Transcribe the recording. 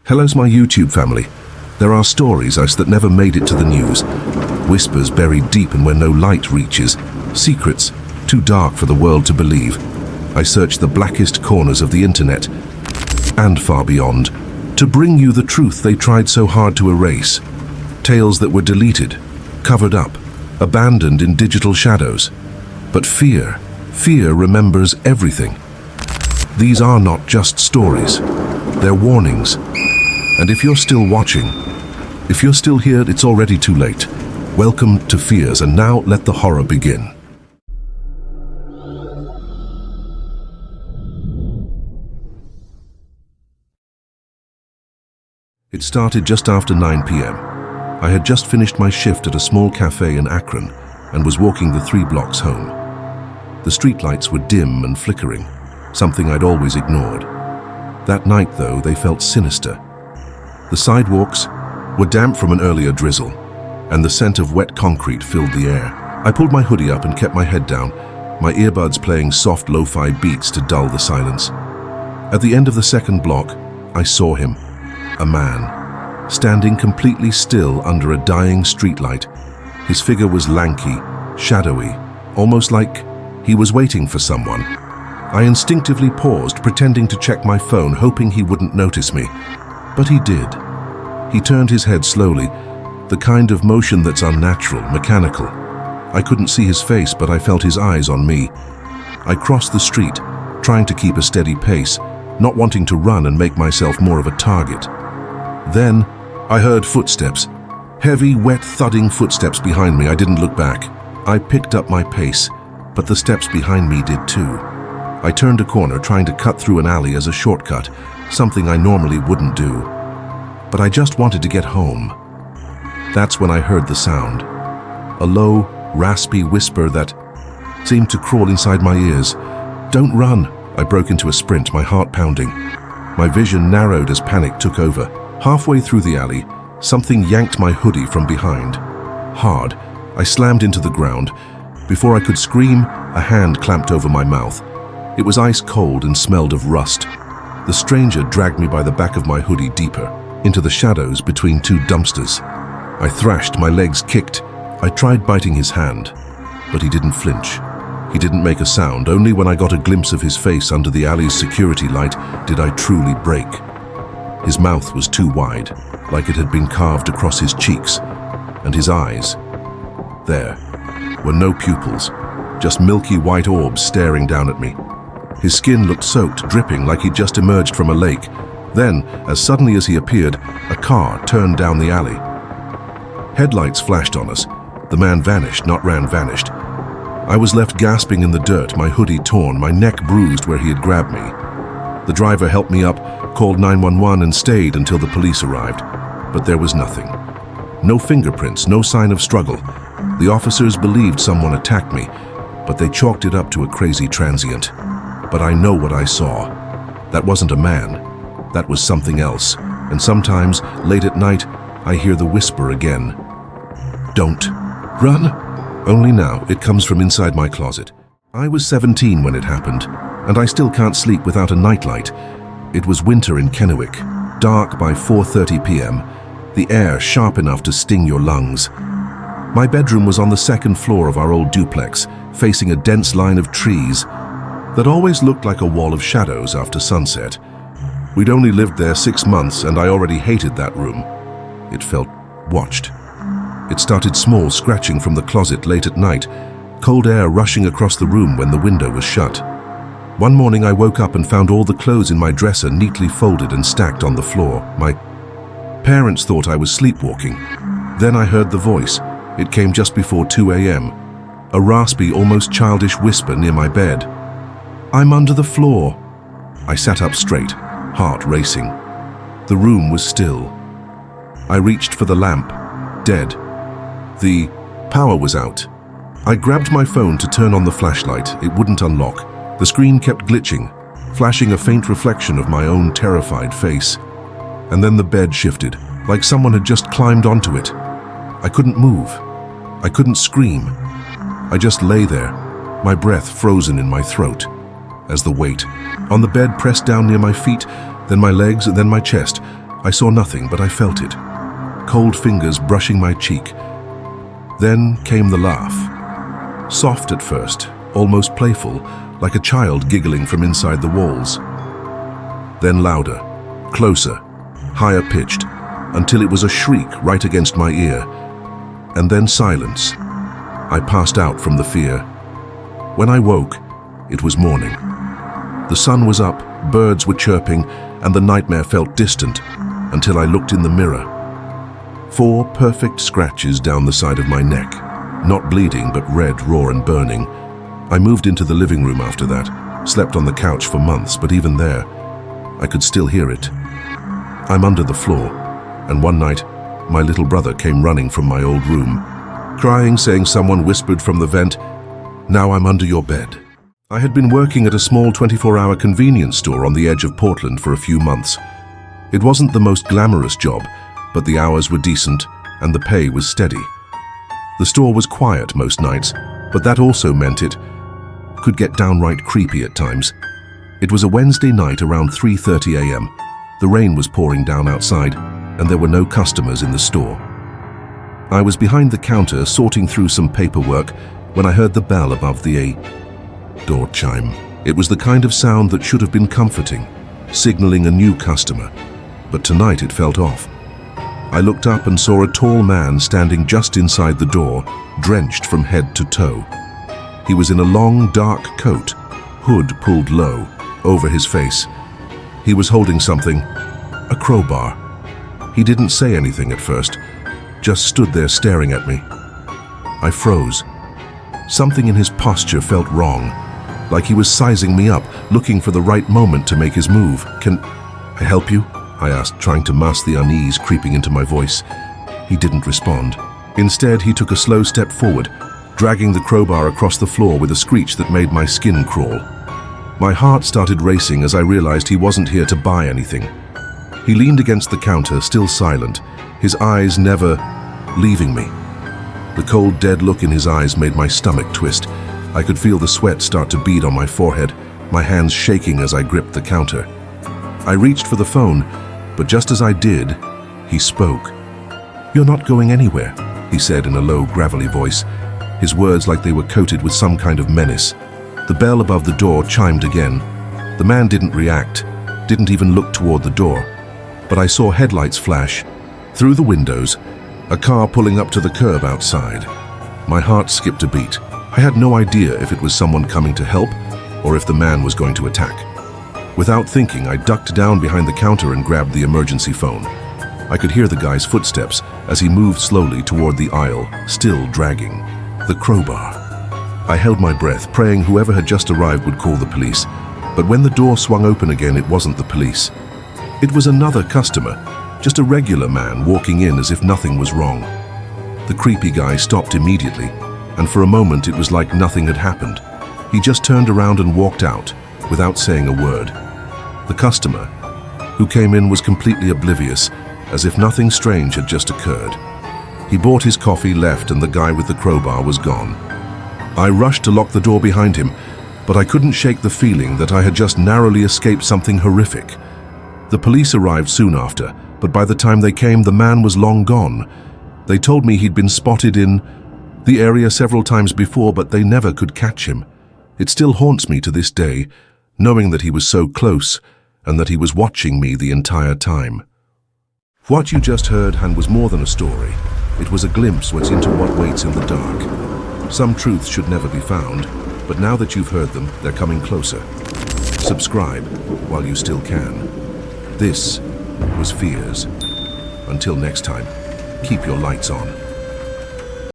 Hello's my YouTube family. There are stories that never made it to the news. Whispers buried deep and where no light reaches. Secrets too dark for the world to believe. I search the blackest corners of the internet and far beyond to bring you the truth they tried so hard to erase. Tales that were deleted, covered up, abandoned in digital shadows. But fear remembers everything. These are not just stories. They're warnings. And if you're still watching, if you're still here, it's already too late. Welcome to Fears, and now let the horror begin. It started just after 9 p.m. I had just finished my shift at a small cafe in Akron and was walking the 3 blocks home. The streetlights were dim and flickering, something I'd always ignored. That night, though, they felt sinister. The sidewalks were damp from an earlier drizzle, and the scent of wet concrete filled the air. I pulled my hoodie up and kept my head down, my earbuds playing soft lo-fi beats to dull the silence. At the end of the second block, I saw him, a man, standing completely still under a dying streetlight. His figure was lanky, shadowy, almost like he was waiting for someone. I instinctively paused, pretending to check my phone, hoping he wouldn't notice me. But he did. He turned his head slowly, the kind of motion that's unnatural, mechanical. I couldn't see his face, but I felt his eyes on me. I crossed the street, trying to keep a steady pace, not wanting to run and make myself more of a target. Then, I heard footsteps. Heavy, wet, thudding footsteps behind me. I didn't look back. I picked up my pace, but the steps behind me did too. I turned a corner, trying to cut through an alley as a shortcut, something I normally wouldn't do. But I just wanted to get home. That's when I heard the sound. A low, raspy whisper that seemed to crawl inside my ears. "Don't run!" I broke into a sprint, my heart pounding. My vision narrowed as panic took over. Halfway through the alley, something yanked my hoodie from behind. Hard, I slammed into the ground. Before I could scream, a hand clamped over my mouth. It was ice cold and smelled of rust. The stranger dragged me by the back of my hoodie deeper, into the shadows between 2 dumpsters. I thrashed, my legs kicked. I tried biting his hand, but he didn't flinch. He didn't make a sound. Only when I got a glimpse of his face under the alley's security light did I truly break. His mouth was too wide, like it had been carved across his cheeks, and his eyes, there were no pupils, just milky white orbs staring down at me. His skin looked soaked, dripping, like he'd just emerged from a lake. Then, as suddenly as he appeared, a car turned down the alley. Headlights flashed on us. The man vanished, not ran, vanished. I was left gasping in the dirt, my hoodie torn, my neck bruised where he had grabbed me. The driver helped me up, called 911 and stayed until the police arrived. But there was nothing. No fingerprints, no sign of struggle. The officers believed someone attacked me, but they chalked it up to a crazy transient. But I know what I saw. That wasn't a man. That was something else. And sometimes, late at night, I hear the whisper again. Don't run. Only now, it comes from inside my closet. I was 17 when it happened, and I still can't sleep without a nightlight. It was winter in Kennewick, dark by 4:30 p.m., the air sharp enough to sting your lungs. My bedroom was on the 2nd floor of our old duplex, facing a dense line of trees that always looked like a wall of shadows after sunset. We'd only lived there 6 months, and I already hated that room. It felt watched. It started small, scratching from the closet late at night, cold air rushing across the room when the window was shut. One morning I woke up and found all the clothes in my dresser neatly folded and stacked on the floor. My parents thought I was sleepwalking. Then I heard the voice. It came just before 2 a.m. A raspy, almost childish whisper near my bed. "I'm under the floor." I sat up straight, heart racing. The room was still. I reached for the lamp. Dead. The power was out. I grabbed my phone to turn on the flashlight. It wouldn't unlock. The screen kept glitching, flashing a faint reflection of my own terrified face. And then the bed shifted, like someone had just climbed onto it. I couldn't move. I couldn't scream. I just lay there, my breath frozen in my throat. As the weight on the bed pressed down near my feet, then my legs, and then my chest, I saw nothing, but I felt it. Cold fingers brushing my cheek. Then came the laugh. Soft at first, almost playful, like a child giggling from inside the walls. Then louder, closer, higher pitched, until it was a shriek right against my ear. And then silence. I passed out from the fear. When I woke, it was morning. The sun was up, birds were chirping, and the nightmare felt distant until I looked in the mirror. 4 perfect scratches down the side of my neck, not bleeding but red, raw and burning. I moved into the living room after that, slept on the couch for months, but even there, I could still hear it. I'm under the floor, and one night, my little brother came running from my old room, crying, saying someone whispered from the vent, "Now I'm under your bed." I had been working at a small 24-hour convenience store on the edge of Portland for a few months. It wasn't the most glamorous job, but the hours were decent and the pay was steady. The store was quiet most nights, but that also meant it could get downright creepy at times. It was a Wednesday night around 3:30 a.m. The rain was pouring down outside, and there were no customers in the store. I was behind the counter sorting through some paperwork when I heard the bell above the door chime. It was the kind of sound that should have been comforting, signaling a new customer, but tonight it felt off. I looked up and saw a tall man standing just inside the door, drenched from head to toe. He was in a long, dark coat, hood pulled low, over his face. He was holding something, a crowbar. He didn't say anything at first, just stood there staring at me. I froze. Something in his posture felt wrong, like he was sizing me up, looking for the right moment to make his move. "Can I help you?" I asked, trying to mask the unease creeping into my voice. He didn't respond. Instead, he took a slow step forward, dragging the crowbar across the floor with a screech that made my skin crawl. My heart started racing as I realized he wasn't here to buy anything. He leaned against the counter, still silent, his eyes never leaving me. The cold, dead look in his eyes made my stomach twist. I could feel the sweat start to bead on my forehead, my hands shaking as I gripped the counter. I reached for the phone, but just as I did, he spoke. "You're not going anywhere," he said in a low, gravelly voice, his words like they were coated with some kind of menace. The bell above the door chimed again. The man didn't react, didn't even look toward the door, but I saw headlights flash. Through the windows, a car pulling up to the curb outside. My heart skipped a beat. I had no idea if it was someone coming to help or if the man was going to attack. Without thinking, I ducked down behind the counter and grabbed the emergency phone. I could hear the guy's footsteps as he moved slowly toward the aisle, still dragging the crowbar. I held my breath, praying whoever had just arrived would call the police. But when the door swung open again, it wasn't the police. It was another customer, just a regular man walking in as if nothing was wrong. The creepy guy stopped immediately, and for a moment it was like nothing had happened. He just turned around and walked out, without saying a word. The customer, who came in, was completely oblivious, as if nothing strange had just occurred. He bought his coffee, left, and the guy with the crowbar was gone. I rushed to lock the door behind him, but I couldn't shake the feeling that I had just narrowly escaped something horrific. The police arrived soon after, but by the time they came, the man was long gone. They told me he'd been spotted in the area several times before, but they never could catch him. It still haunts me to this day, knowing that he was so close and that he was watching me the entire time. What you just heard, Han, was more than a story. It was a glimpse into what waits in the dark. Some truths should never be found, but now that you've heard them, they're coming closer. Subscribe while you still can. This was Fears. Until next time, keep your lights on.